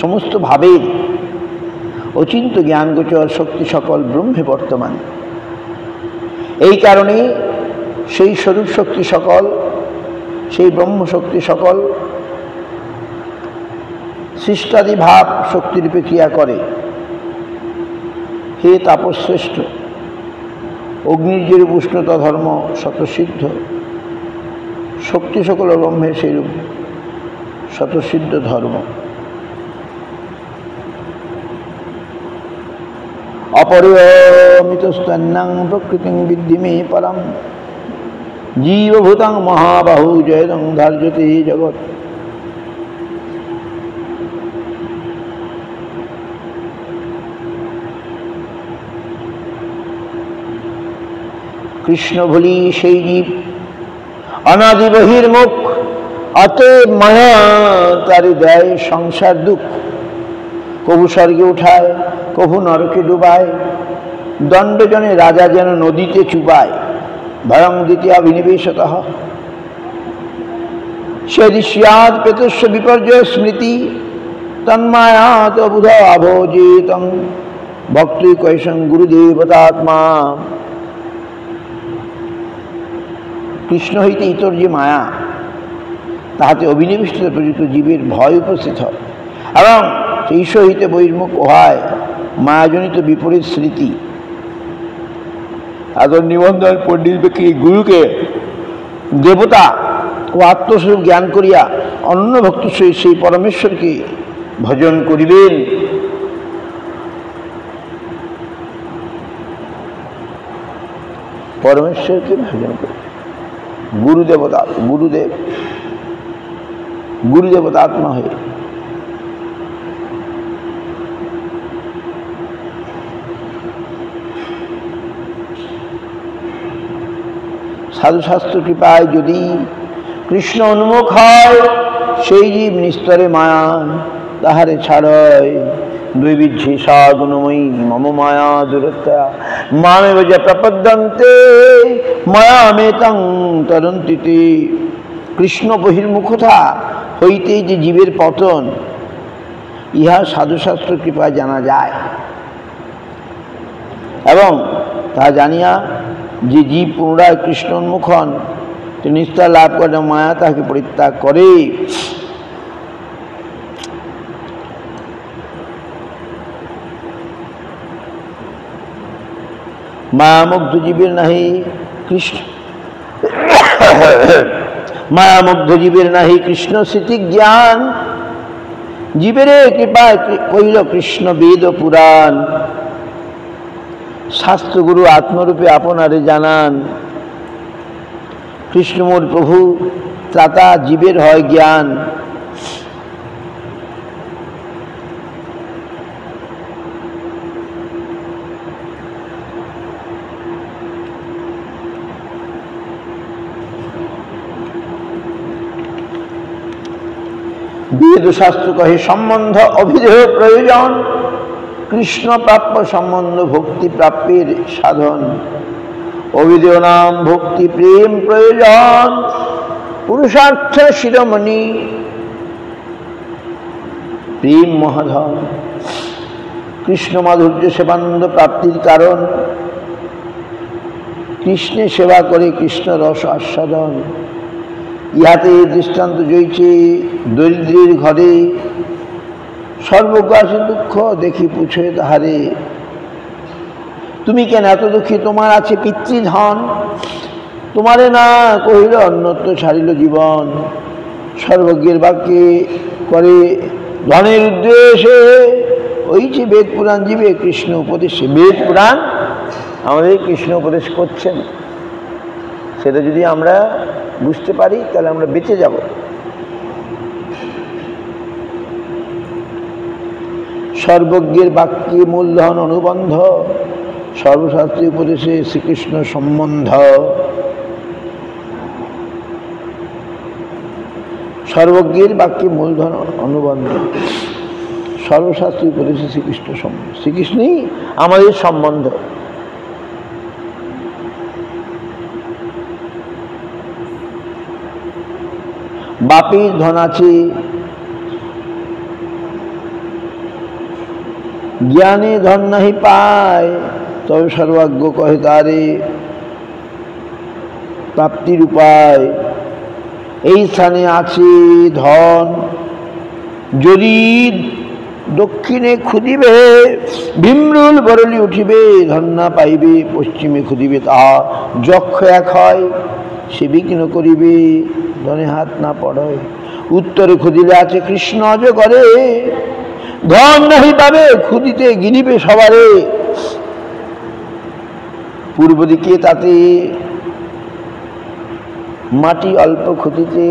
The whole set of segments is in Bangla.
সমস্ত ভাবের অচিন্ত জ্ঞানগোচর শক্তি সকল ব্রহ্মে বর্তমান। এই কারণে সেই স্বরূপ শক্তি সকল, সেই ব্রহ্ম শক্তি সকল সৃষ্টাদি ভাব শক্তিরূপে ক্রিয়া করে। হে তাপশ্রেষ্ঠ, অগ্নির যেরূপ উষ্ণতা ধর্ম স্বতঃসিদ্ধ, শক্তি সকল ব্রহ্মের সেইরূপ স্বতঃসিদ্ধ ধর্ম। অপরিমিতস্তন্যং প্রকৃতিং বিদ্ধি মে পরম, জীবভূতং মহাবাহু জয়দং ধার্যতে জগৎ। কৃষ্ণ ভুলি সেই জীব অনাদি বহির্মুখ, অতএব মায়া তারি দেয় সংসার দুঃখ। কভু স্বর্গে উঠায়, কভু নরকে ডুবায়, দণ্ডজনে রাজা যেন নদীতে চুবায়। ভয়ং দ্বিতীয়া বিনিবেশতঃ সে দৃশ্যাৎ প্রেতস্য বিপর্যয় স্মৃতি, তন্মায়াত বুধ আভোজিতং ভক্তি কৈশং গুরুদেবতাত্মা। কৃষ্ণ হইতে ইতর যে মায়া, তাহাতে অভিনিবিষ্ট প্রযুক্ত জীবের ভয় উপস্থিত হয়, এবং ঈশ্বর হইতে বহির্মুখ হয় মায়াজনিত বিপরীত স্মৃতি। আদর নিবন্ধন পণ্ডিত ব্যক্তি গুরুকে দেবতা ও আত্মস্বরূপ জ্ঞান করিয়া অন্য ভক্তি সহিত সেই পরমেশ্বরকে ভজন করিবেন। পরমেশ্বরকে ভজন করিবেন। গুরুদেবতা, গুরুদেবতা আত্মা হয়ে। সাধুশাস্ত্র কৃপায় যদি কৃষ্ণ উন্মুখ হয়, সেই জীব নিস্তরে মায়া তাহারে ছাড়য়। দৈবিধ্যে সা গুণময়ী মম মায়া দূরত্বা, মামেব যা প্রপদ্যন্তে মায়ামেতং তরন্তিতে। কৃষ্ণ বহির্মুখতা হইতেই যে জীবের পতন, ইহা সাধুশাস্ত্র কৃপায় জানা যায়। এবং তাহা জানিয়া যে জীব পুনরায় কৃষ্ণ উন্মুখ হন, তিনি নিস্তার লাভ করে মায়া তাহাকে পরিত্যাগ করে। মায়ামুগ্ধ জীবের নাহি কৃষ্ণ, মায়ামুগ্ধ জীবের নাহি কৃষ্ণ স্মৃতি জ্ঞান। জীবের কৃপায় কইল কৃষ্ণ বেদ পুরাণ, শাস্ত্রগুরু আত্মরূপে আপনারে জানান। কৃষ্ণ মোর প্রভু ত্রাতা, জীবের হয় জ্ঞান। বেদ শাস্ত্র কহে সম্বন্ধ অভিধেয় প্রয়োজন, কৃষ্ণ প্রাপ্য সম্বন্ধ ভক্তি প্রাপ্যের সাধন। অভিধেয় নাম ভক্তি প্রেম প্রয়োজন, পুরুষার্থ শিরোমণি প্রেম মহাধন। কৃষ্ণ মাধুর্য সেবানন্দ প্রাপ্তির কারণ, কৃষ্ণের সেবা করে কৃষ্ণ রস আস্বাদন। ইহাতে দৃষ্টান্ত জয়ছে দরিদ্রের ঘরে, সর্বজ্ঞ আছে দুঃখ দেখি পুছে তাহারে। তুমি কেন এত দুঃখী, তোমার আছে পিতৃধন, তোমারে না কহিল অন্যত্র ছাড়িল জীবন। সর্বজ্ঞের বাক্যে করে ধনের উদ্দেশ্যে, ওই যে বেদ পুরাণ জীবে কৃষ্ণ উপদেশে। বেদ পুরাণ আমাদের কৃষ্ণ উপদেশ করছেন, সেটা যদি আমরা বুঝতে পারি তাহলে আমরা বেঁচে যাব। সর্বজ্ঞের বাক্যে মূলধন অনুবন্ধ, সর্বশাস্ত্রীয় উপদেশে শ্রীকৃষ্ণ সম্বন্ধ। সর্বজ্ঞের বাক্যে মূলধন অনুবন্ধ, সর্বশাস্ত্রীয় উপদেশে শ্রীকৃষ্ণ সম্বন্ধ। শ্রীকৃষ্ণই আমাদের সম্বন্ধ। বাপের ধন আছে জ্ঞানে ধন নাহি পায়, তবে সর্বাজ্ঞ কহে তারে প্রাপ্তির উপায়। এই স্থানে আছে ধন, যদি দক্ষিণে খুদিবে ভীমরুল বরলি উঠিবে, ধন না পাইবে পশ্চিমে খুদিবে তাহা যক্ষ এক হয়, সে বিঘ্ন করিবে ধনে হাত না পড়য়। উত্তরে খুদিলে আছে কৃষ্ণ অজ করে, ধন নাহি পাবে খুদিতে গিনিবে সবারে। পূর্ব দিকে তাতে মাটি অল্প খুদিতে,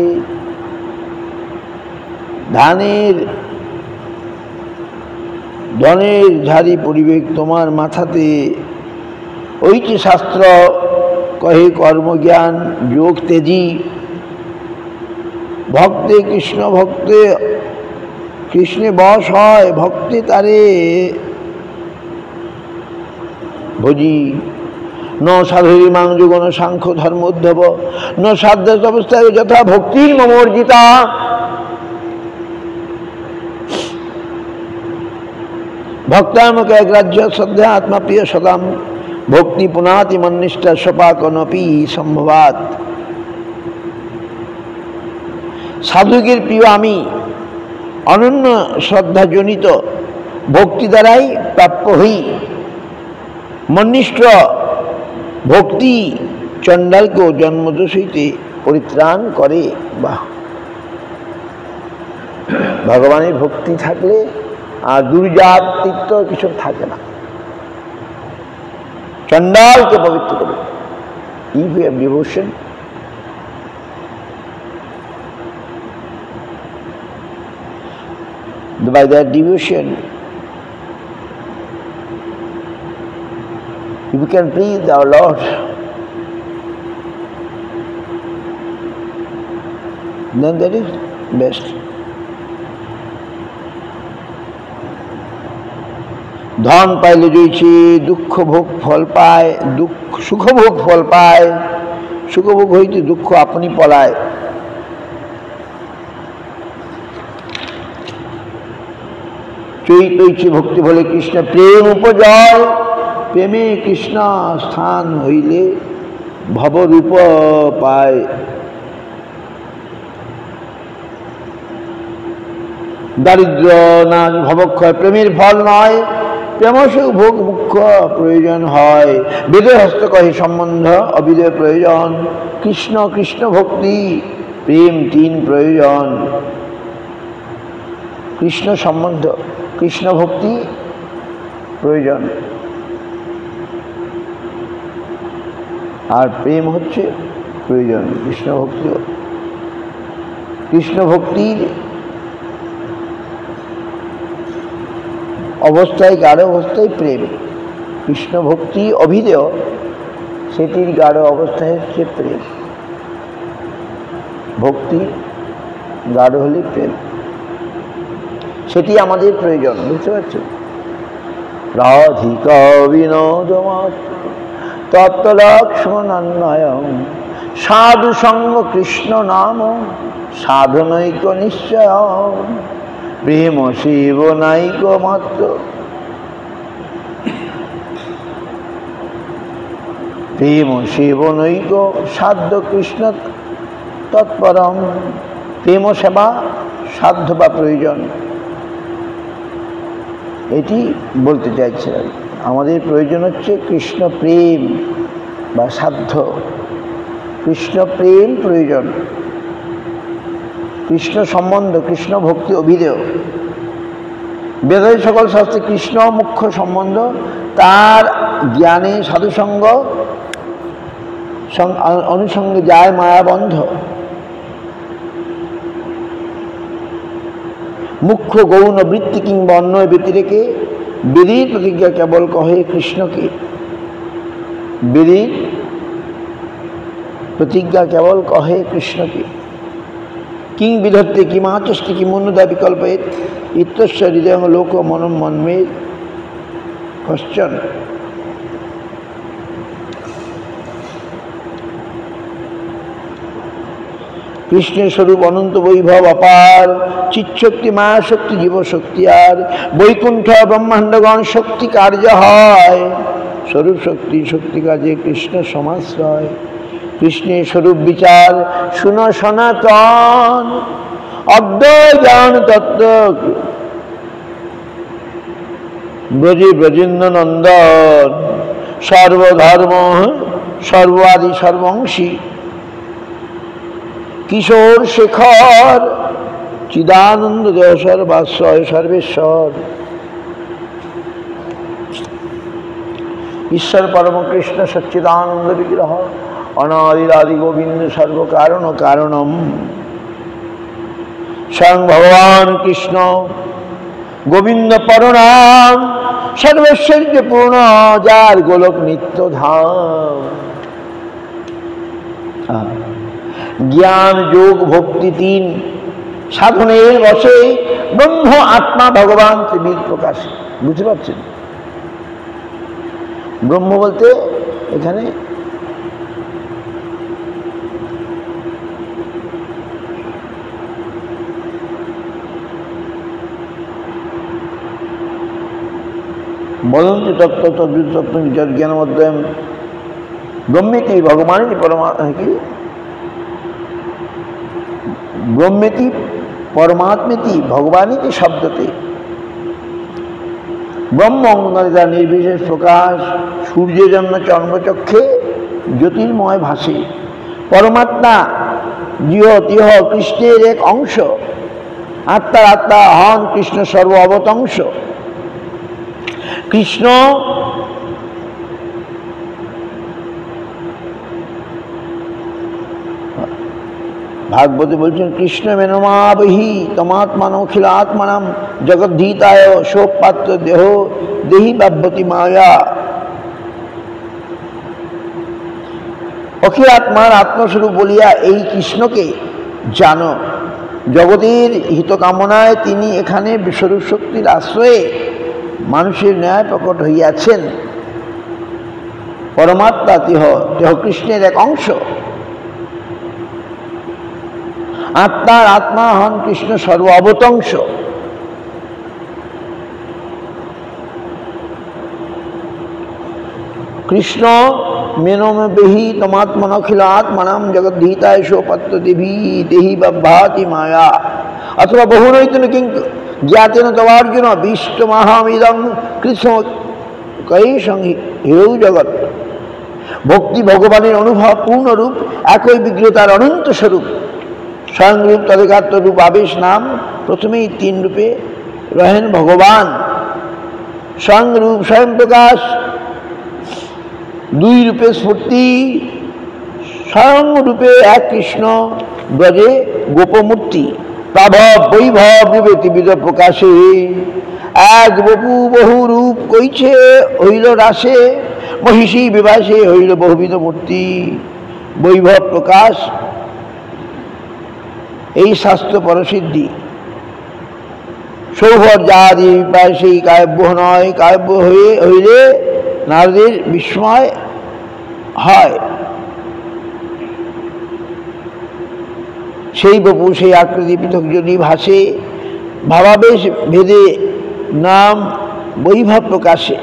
ধনের ঝাড়ি পরিবেক তোমার মাথাতে। ওইটি শাস্ত্র কহে কর্মজ্ঞান যোগ তেজি, ভক্তে কৃষ্ণ ভক্তে কৃষ্ণে বশ হয়, ভক্তে তারে ভজি। ন সাধুরী মাং যুগন সাংখ্য ধর্ম উদ্ধব, ন সাধ্য অবস্থায় যথা ভক্তির মমর্জিতা। ভক্তামুখ এক রাজ্য শ্রদ্ধা আত্মা প্রিয় সদাম, ভক্তি পুনাতি মন্নিষ্ঠা সপাকনপি সম্ভবাত। সাধুকের প্রিয় আমি, অনন্য শ্রদ্ধা জনিত ভক্তি দ্বারাই প্রাপ্য হই। মন্নিষ্ঠ ভক্তি চণ্ডালকেও জন্মদোষ হইতে পরিত্রাণ করে। বাহ, ভগবানের ভক্তি থাকলে আর দুর্জাত তিক্ত কিছু থাকে না, চণ্ডালকে পবিত্র করে। If you have devotion, by that devotion if we can please our Lord, then that is best. ধন পাইলে জয়ছে দুঃখ ভোগ ফল পায়, সুখ ভোগ ফল পায়, সুখ ভোগ হইতে দুঃখ আপনি পলায়। চৈতৈছে ভক্তি বলে কৃষ্ণ প্রেম উপজয়, প্রেমে কৃষ্ণ স্থান হইলে ভবরূপ পায়। দারিদ্র নাশ ভবক্ষয় প্রেমের ফল নয়, প্রেমসে ভোগ মুখ্য প্রয়োজন হয়। বেদের হস্ত কহে সম্বন্ধ অবিদয় প্রয়োজন, কৃষ্ণ কৃষ্ণ ভক্তি প্রেম তিন প্রয়োজন। কৃষ্ণ সম্বন্ধ, কৃষ্ণ ভক্তি প্রয়োজন, আর প্রেম হচ্ছে প্রয়োজন। কৃষ্ণ ভক্তি, কৃষ্ণ ভক্তির অবস্থায় গাঢ় অবস্থায় প্রেম, কৃষ্ণ ভক্তি অভিধেয় সেটির গাঢ় অবস্থায় হচ্ছে প্রেম। ভক্তি গাঢ় হলে প্রেম, সেটি আমাদের প্রয়োজন। বুঝতে পারছি? রাধিকা বিনোদ তত্ত্বলক্ষ্মণান্বয়, সাধু সঙ্গ কৃষ্ণ নাম সাধনৈক নিশ্চয়, প্রেম শিব নাইক মাত্র, প্রেম শিব নৈক সাধ্য কৃষ্ণ তৎপরম। প্রেম সেবা সাধ্য বা প্রয়োজন, এটি বলতে চাইছিলাম। আমাদের প্রয়োজন হচ্ছে কৃষ্ণ প্রেম বা সাধ্য, কৃষ্ণ প্রেম প্রয়োজন, কৃষ্ণ সম্বন্ধ, কৃষ্ণ ভক্তি অভিধেয়। বেদের সকল শাস্ত্রে কৃষ্ণ মুখ্য সম্বন্ধ, তার জ্ঞানে সাধুসঙ্গ অনুসঙ্গে যায় মায়াবন্ধ। মুখ্য গৌণ বৃত্তি কিংবা অন্য ব্যতিরেকে বেদের প্রতিজ্ঞা কেবল কহে কৃষ্ণকে, বেদের প্রতিজ্ঞা কেবল কহে কৃষ্ণকে। কিং বিধত্তে কিমাচষ্টি কিমুন্নদা বিকল্পেত, ইত্যস্য হৃদয় লোক মনম মন্মেদ কশ্চন। কৃষ্ণের স্বরূপ অনন্ত বৈভব অপার, চিৎশক্তি মায়া শক্তি জীবশক্তি আর বৈকুণ্ঠ ব্রহ্মাণ্ডগণ শক্তি কার্য হয়। স্বরূপ শক্তি শক্তি কার্যে কৃষ্ণ সমাশ্রয়। কৃষ্ণের স্বরূপ বিচার শুনো সনাতন, অদ্বয় জ্ঞান তত্ত্ব ব্রজে ব্রজেন্দ্র নন্দন। সর্বধর্ম সর্বাদি সর্বংশী কিশোর শেখর, চিদানন্দ দেহ সর্বাশ্রয় সর্বেশ্বর। ঈশ্বর পরম কৃষ্ণ সচ্চিদানন্দ বিগ্রহ, অনাদিরাদি গোবিন্দ সর্বকারণ কারণম। স্বয়ং ভগবান কৃষ্ণ গোবিন্দ পরনাম, সর্বৈশ্বর্য পূর্ণ যার গোলক নিত্য ধাম। জ্ঞান যোগ ভক্তি তিন সাধনের বসে ব্রহ্ম আত্মা ভগবান ত্রিবিধ প্রকাশ। বুঝতে পারছেন? ব্রহ্ম বলতে এখানে বদন্তি তত্ত্ব তদ্বিদ তত্ত্ব জ্ঞান মধ্যে ব্রহ্মেতি ভগবানেরই পরমা কি ব্রহ্মেতি পরমাত্মেতি ভগবানেতি শব্দতে। ব্রহ্ম যার নির্বিশেষ প্রকাশ, সূর্যের জন্য চন্দ্রচক্ষে জ্যোতির্ময় ভাসে। পরমাত্মা জিহ তিহ কৃষ্ণের এক অংশ, আত্মার আত্মা হন কৃষ্ণ সর্ব অবতংশ। কৃষ্ণ ভাগবতে বলছেন কৃষ্ণ মেনমাবহি তমাত্মান অখিল আত্মানাম জগদ্ধিতায় শোক পাত্র দেহ দেহি বাভ্যতি মায়া। অখিল আত্মার আত্মস্বরূপ বলিয়া এই কৃষ্ণকে জানো। জগতের হিতকামনায় তিনি এখানে বিশ্বরূপ শক্তির আশ্রয়ে মানুষের ন্যায় প্রকট হইয়াছেন। পরমাত্মা তিহ দেহ কৃষ্ণের এক অংশ, আত্মার আত্মা হন কৃষ্ণ সর্ব অবতংশ। কৃষ্ণ মেনমেহি তমাত্মন অখিল আত্মানাম জগদ্ধিতায় সোপত্র দেবী দেহি বাভাতি মায়া। অথবা বহুনৈতন কিং জ্ঞাতেন তবার্জুন বিষ্টমাহামিদং কৃষ্ণ কৈশং হিরৌ জগৎ। ভক্তি ভগবানের অনুভব পূর্ণরূপ, একই বিগ্রতার অনন্ত স্বরূপ। স্বয়ংরূপ তদেকাত্ম রূপ আবেশ নাম, প্রথমেই তিন রূপে রহেন ভগবান। স্বয়ংরূপ স্বয়ং প্রকাশ, দুই রূপে স্ফূর্তি। স্বয়ং রূপে এক কৃষ্ণ, ব্রজে গোপমূর্তি। প্রভব বৈভব রূপে ত্রিবিধ প্রকাশে, এক বপু বহু রূপ কইছে হইল রাসে। মহিষী বিবাসে হইল বহুবিধ মূর্তি। বৈভব প্রকাশ এই শাস্ত্র পরসিদ্ধি। সৌভর্যাদি সেই কাব্য নয়, কাব্য হইলে নারদের বিস্ময় হয়। সেই বপু সেই আকৃতি পৃথক যদি ভাসে, ভাবাবেশ ভেদে নাম বৈভব প্রকাশে।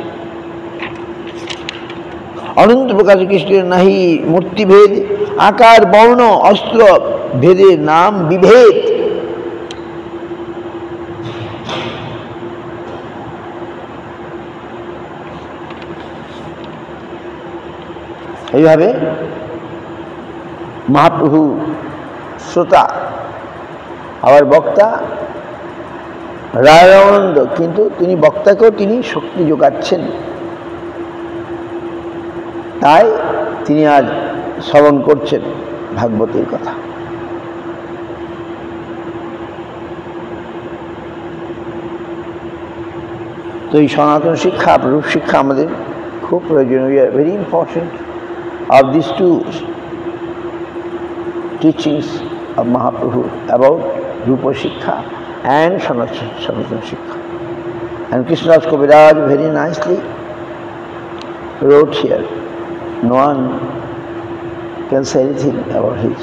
অনন্ত প্রকাশে কৃষ্ণের নাহি মূর্তিভেদ, আকার বর্ণ অস্ত্র ভেদে নাম বিভেদ। এইভাবে মহাপ্রভু শ্রোতা আবার বক্তা রায়রানন্দ, কিন্তু তিনি বক্তাকেও তিনি শক্তি যোগাচ্ছেন। তাই তিনি আজ শ্রবণ করছেন ভাগবতের কথা। তো এই সনাতন শিক্ষা, রূপ শিক্ষা আমাদের খুব প্রয়োজনীয়। We are very important of these two teachings of Mahaprabhu about Rupa Shikha and Sanatana Shikha. And Krishnadas Kaviraj very nicely wrote here. No one can say anything about his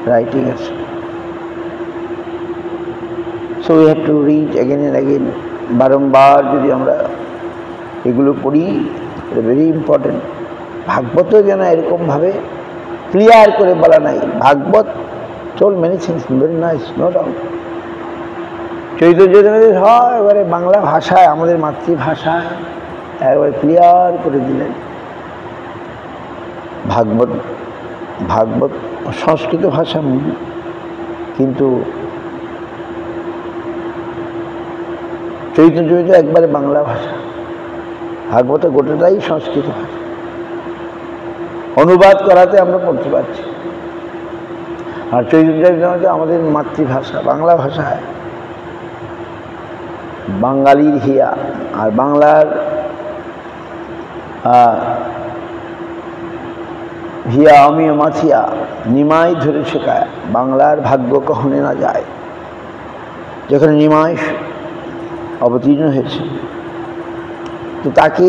writing আছে। So we have to read again and again, বারংবার যদি আমরা এগুলো পড়ি, এটা ভেরি ইম্পর্টেন্ট। ভাগবতও যেন এরকমভাবে ক্লিয়ার করে বলা নাই। ভাগবত told many things, very nice, no doubt. Chaitanyadev হয় এবারে বাংলা ভাষায়, আমাদের মাতৃভাষায় একবারে ক্লিয়ার করে দিলেন। ভাগবত সংস্কৃত ভাষা মূল, কিন্তু চৈতন্য একবারে বাংলা ভাষা। ভাগবত গোটাটাই সংস্কৃত ভাষা, অনুবাদ করাতে আমরা পড়তে পারছি। আর চৈতন্য আমাদের মাতৃভাষা বাংলা ভাষায়, বাঙালির হিয়া। আর বাংলার হিয়া অমিয় মাথিয়া নিমাই ধরে শেখায়, বাংলার ভাগ্য কখনো না যায়। যেখানে নিমাই অবতীর্ণ হয়েছে, তো তাকে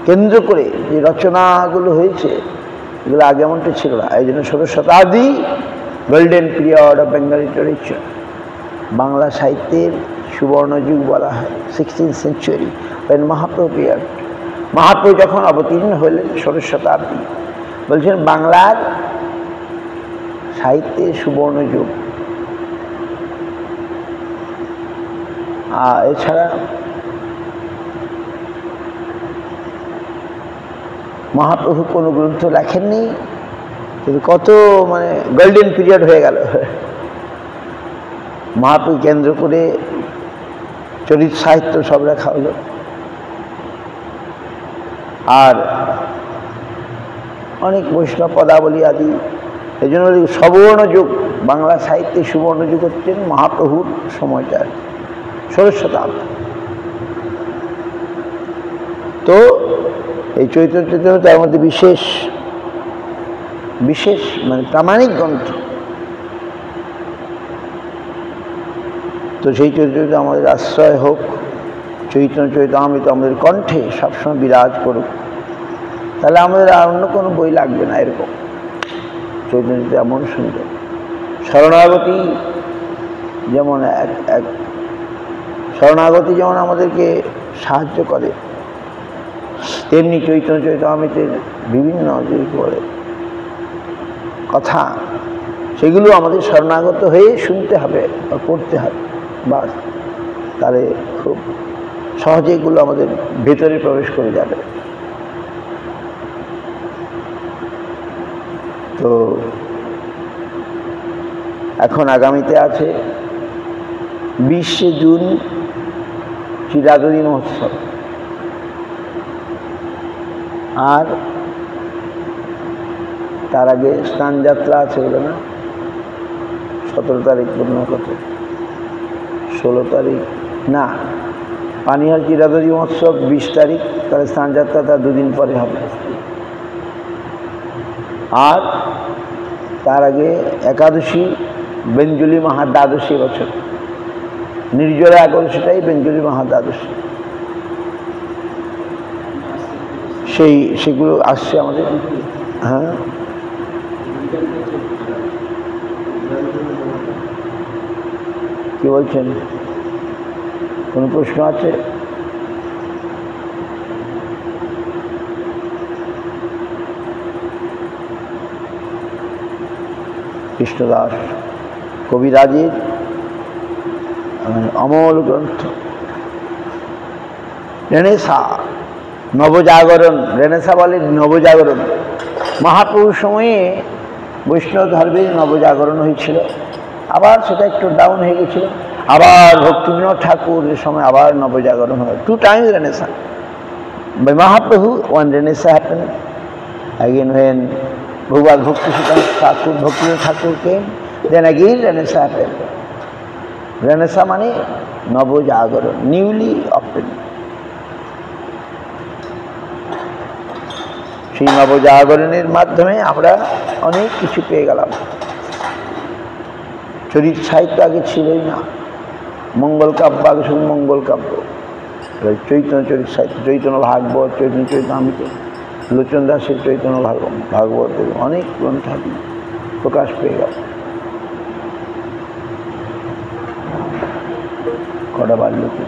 কেন্দ্র করে যে রচনাগুলো হয়েছে, এগুলো আগে এমনটা ছিল না। এই জন্য 16 শতাব্দী golden period of Bengali literature, Bangla সাহিত্যের সুবর্ণযুগ বলা হয়। 16th century when Mahaprabhu period, Mahaprabhu যখন অবতীর্ণ হলেন 16 শতাব্দী, বলছেন বাংলার সাহিত্যের সুবর্ণযুগ। এছাড়া মহাপ্রভু কোনো গ্রন্থ লেখেননি, কিন্তু কত মানে গোল্ডেন পিরিয়ড হয়ে গেল। মহাপ্রভু কেন্দ্র করে চরিত সাহিত্য সব লেখা হলো। আর অনেক বৈষ্ণব পদাবলী আদি। এই জন্য সুবর্ণ যুগ, বাংলা সাহিত্যে সুবর্ণ যুগ হচ্ছেন মহাপ্রভুর সময়টা, 16 শতাব্দী। তো এই চৈতন্য চৈতন্য তার মধ্যে বিশেষ বিশেষ মানে প্রামাণিক গ্রন্থ। তো সেই চৈতন্য আমাদের আশ্রয় হোক, চৈতন্য চৈতন্যামৃত আমাদের কণ্ঠে সবসময় বিরাজ করুক, তাহলে আমাদের আর অন্য কোনো বই লাগবে না। এরকম চৈতন্য এমন সুন্দর। শরণাগতি যেমন এক শরণাগতি যেমন আমাদেরকে সাহায্য করে, তেমনি চৈতন্য চৈতন্যামৃতের বিভিন্ন যে বলে কথা, সেগুলো আমাদের শরণাগত হয়ে শুনতে হবে বা পড়তে হবে, বাস তাহলে খুব সহজে এগুলো আমাদের ভেতরে প্রবেশ করে যাবে। তো এখন আগামীতে আছে 20শে জুন চিরাগরি মহোৎসব, আর তার আগে স্নানযাত্রা আছে, বলে না 17 তারিখ পূর্ণ কত 16 তারিখ না, পানিহার চিরাগরি মহোৎসব 20 তারিখ, তাহলে স্নানযাত্রা তার 2 দিন পরে হবে। আর তার আগে একাদশী, বেঞ্জলি মহাদ্বাদশী বছর, নির্জলা একাদশীটাই বেঞ্জলি মহাদ্বাদশী। সেগুলো আসছে আমাদের। হ্যাঁ, কি বলছেন? কোনো প্রশ্ন আছে? কৃষ্ণদাস কবিরাজের অমল গ্রন্থ, রেনেসা নবজাগরণ। রেনেসা বলে নবজাগরণ। মহাপ্রভুর সময়ে বৈষ্ণব ধর্মের নবজাগরণ হয়েছিল, আবার সেটা একটু ডাউন হয়ে গেছিল, আবার ভক্তিবিনোদ ঠাকুরের সময় আবার নবজাগরণ হয়। 2 times Renaissance. By Mahaprabhu, one Renaissance happened. Again when Bhagavad Bhaktivinoda Thakur came, then again Renaissance happened. Renaissance মানে নবজাগরণ, নিউলি ওপেন। সেই নবজাগরণের মাধ্যমে আমরা অনেক কিছু পেয়ে গেলাম। চরিত সাহিত্য আগে ছিলই না, মঙ্গল কাব্য আগে শুধু মঙ্গল কাব্য, চৈতন্য চরিত সাহিত্য, চৈতন্য ভাগবত, চৈতন্য চৈতন্যামৃত, লোচন দাসের চৈতন্য ভাগবত, অনেক গ্রন্থ। প্রকাশ পেয়ে গেল। কটা বাজলো কি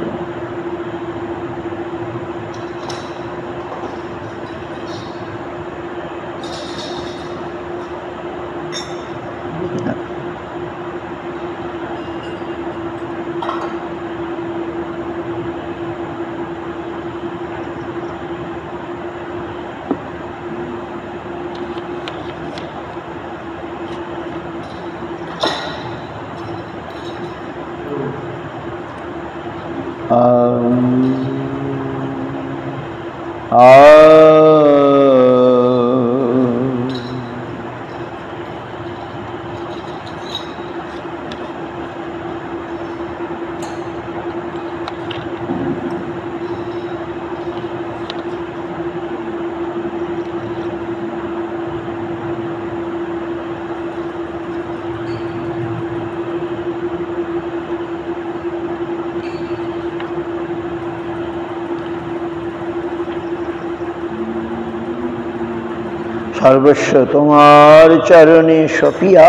সর্বস্ব তোমার চরণে সপিয়া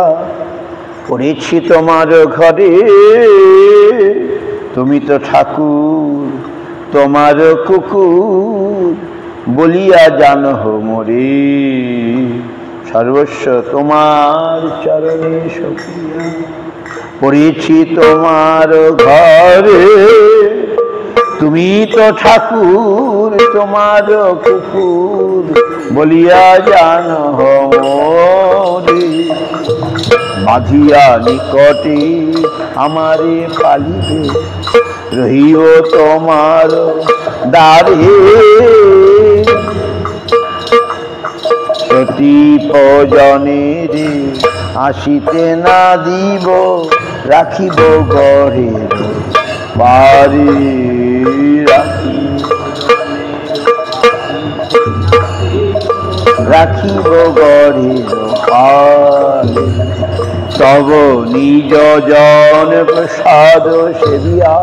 পড়েছি তোমার ঘরে, তুমি তো ঠাকুর তোমার কুকুর বলিয়া জানহ মোরে। সর্বস্ব তোমার চরণে সপিয়া পড়েছি তোমার ঘরে, তুমি তো ঠাকুর তোমার কুকুর বলিয়া জানহ মোরে। বাঁধিয়া নিকটে আমারে পালিবে রহিব তোমার দ্বারে, সতী ভজনের আসিতে না দিব রাখিব গড়ের বারে। রাখিব গড়ের বারে। তব নিজ জন প্রসাদ সেবিয়া,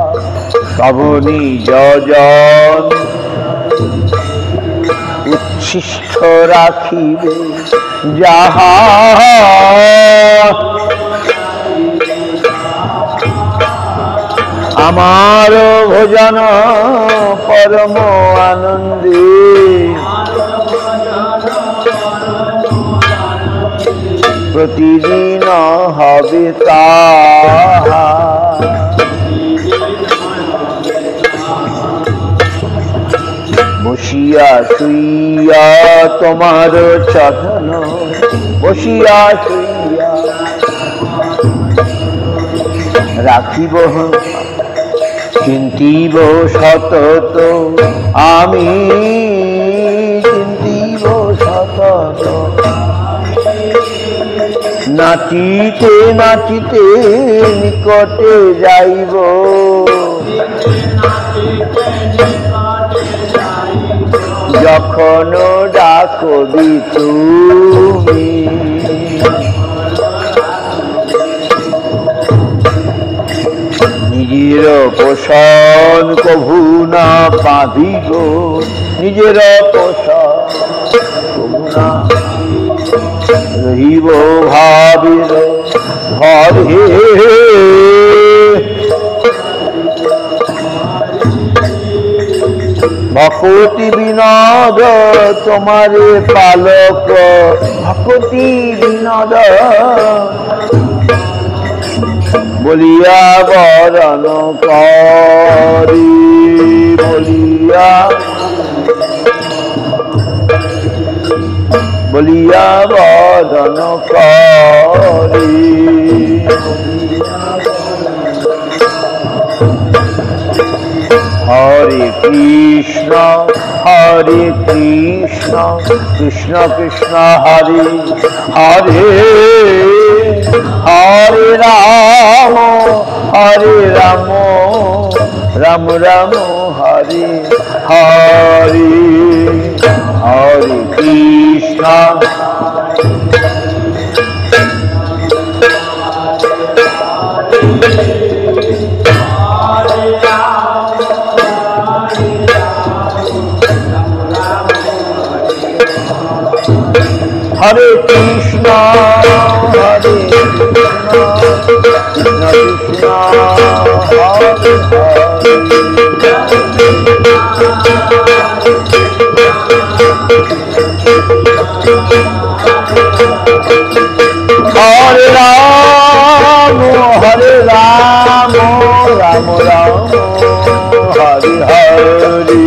তব নিজ জন উচ্ছিষ্ট রাখিবে যাহা, আমার ভোজন পরম আনন্দে। প্রতিদিন হবে তাহা, বসিয়া শুইয়া তোমার চরণ, বসিয়া শুইয়া রাখিব চিন্তিব সতত, আমি চিন্তিব সতত। নাচিতে নাচিতে নিকটে যাইব, যখন ডাকবি তুমি। নিজের পোষণ কভু না বাঁধিব, নিজের পোষণ কভু না রহিব ভাবের ঘরে। ভকতি বিনোদ তোমারে পালক, ভকতি বিনোদ বলিয়া বরণ করি, বলিয়া বলিয়া বরণ করি। হরে কৃষ্ণ হরে কৃষ্ণ কৃষ্ণ কৃষ্ণ হরে হরে, হরে রাম হরে রাম রাম রাম হরে হরে। হরে কৃষ্ণ হরে কৃষ্ণ হরে রাম হরি হরি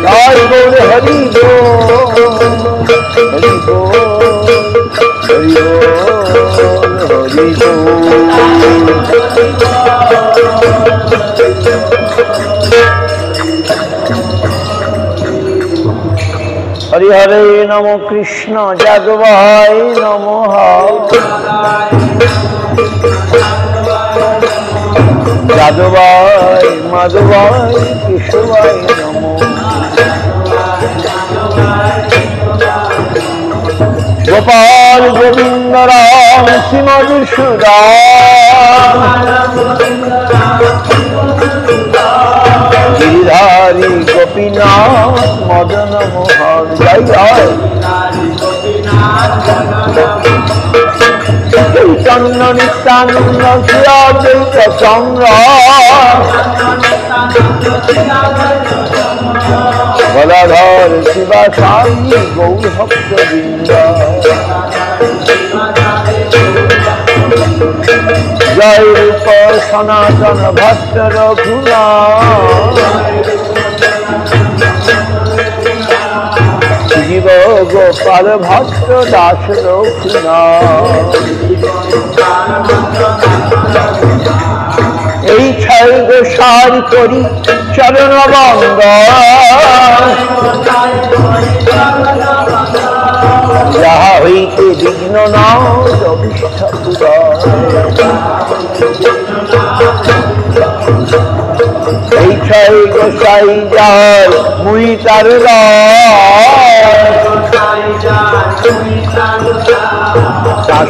জয় গৌর হরি বল হরি বল হরি বল হরি হরি হরে নম কৃষ্ণ যাদবায় নমঃ যাদবায় মাধবায় কেশবায় নমঃ গোপাল গোবিন্দ রাম শ্রীমদ সুদাম গিরিধারী গোপীনাথ মদন মোহন জয় জয় চৈতন্য নিত্যানন্দ শ্রী অদ্বৈত চন্দ্র গদাধর শিবাসায়ী গৌর ভক্ত বৃন্দ জয় রূপ সনাতন ভট্ট রঘুনাথ জীব গোপাল ভট্ট দাস রঘুনাথ এই ছয় গোসার করি চরণ বন্দ যাহা হইতে বিঘ্ন নাও অভিষ্ট এই ছয় গোসাই যার মুই তার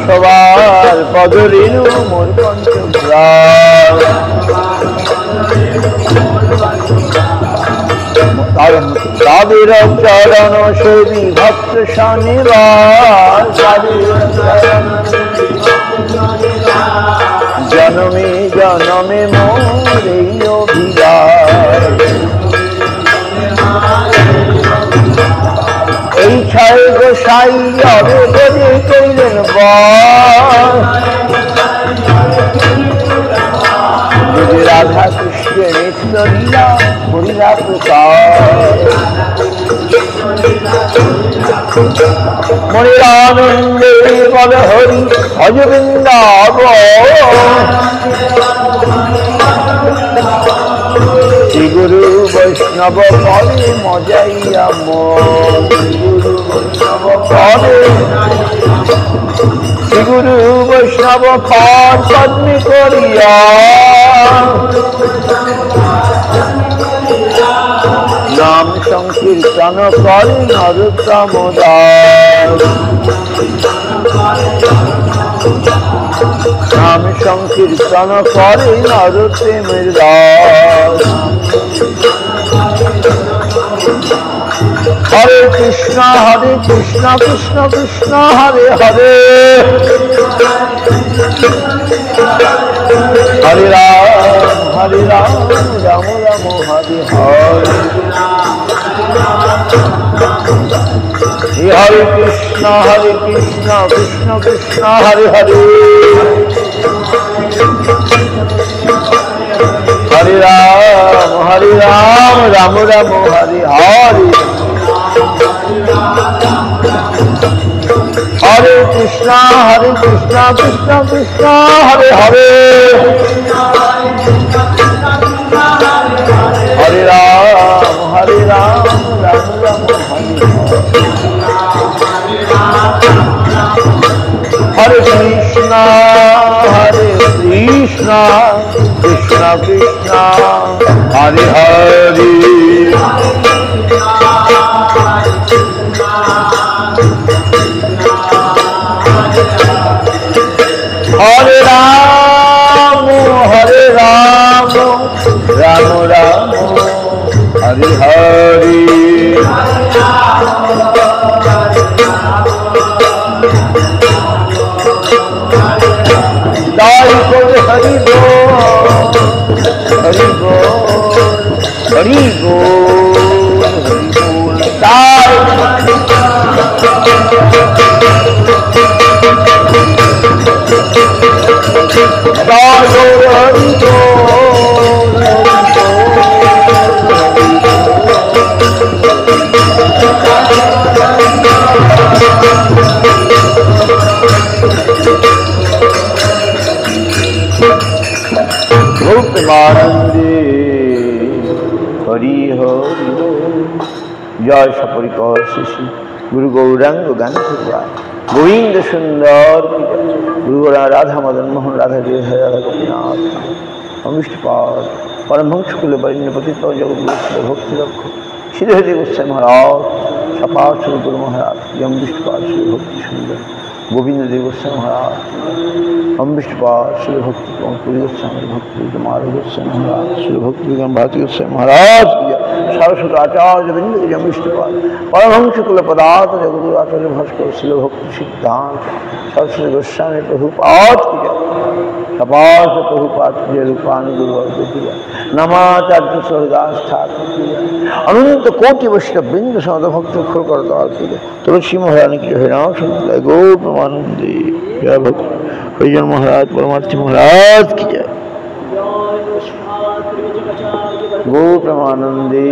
সবার পদরেণু মোর পঞ্চগ্রাম তাদের চরণ সেবী ভক্ত শনিবার জনমে জনমে মোর এই অভিলাষ এই ছয় গোসাই অবে বলে কইলেন যদি রাধা কৃষ্ণের নিত্য লীলা হরিলা প্রকাশ মনির আনন্দে বল হরি ভজ বৃন্দাবন শ্রী গুরু বৈষ্ণব পরে মজাইয়া মন শ্রী গুরু বৈষ্ণব পদ পদ্মী করিয়া নাম সংকীর্তন করে নরোত্তম দাস নাম সংকীর্তন করে নরোত্তম দাস হরে কৃষ্ণ কৃষ্ণ কৃষ্ণ হরে হরে হরে রাম রাম রাম হরে হরে হরে কৃষ্ণ কৃষ্ণ কৃষ্ণ হরে হরে হরে রাম রাম রাম হরে হরে হরে কৃষ্ণ কৃষ্ণ কৃষ্ণ হরে হরে হরে রাম রাম রাম হরে হরে কৃষ্ণ কৃষ্ণ কৃষ্ণ হরে হরে হরে রাম রাম রাম হরে হরে জয় করে হরি বল হরি বল হরি বল হরি বল जय सपरिकर श्री श्री गुरु गौरांग गांधी गोविंद सुंदर गुरु राधा मदन मोहन राधा जी राधा गोपीनाथ अमिष्टपाद परमहंस कुल वरिण्य पतित जगत भक्ति रक्ष श्री हरिदेव गोस्वामी महाराज सपाद श्री गुरु महाराज अमिष्टपाद श्री भक्ति सुंदर गोविंद देव गोस्वामी महाराज अमिष्टपाद श्री भक्ति पुरी गोस्वामी भक्ति कुमार गोस्वामी महाराज श्री भक्ति भारती गोस्वामी महाराज सरस्वत आचार्य बिंद अमिष्टपाद परमहंस कुल पदार्थ जगदगुरु आचार्य भास्कर श्री भक्ति सिद्धांत सरस्वती गोस्वामी प्रभुपाद की सपाद प्रभुपाद की रूपानुगुरु नमाचार्य सूरदास ठाकुर की अनंत कोटि वैष्णव बिंद सद भक्त खुल करता की तुलसी महारानी की हरिनाम सुनते गो प्रमानंदी जय भक्त हरिजन महाराज परमार्थी महाराज की जय गो प्रमानंदी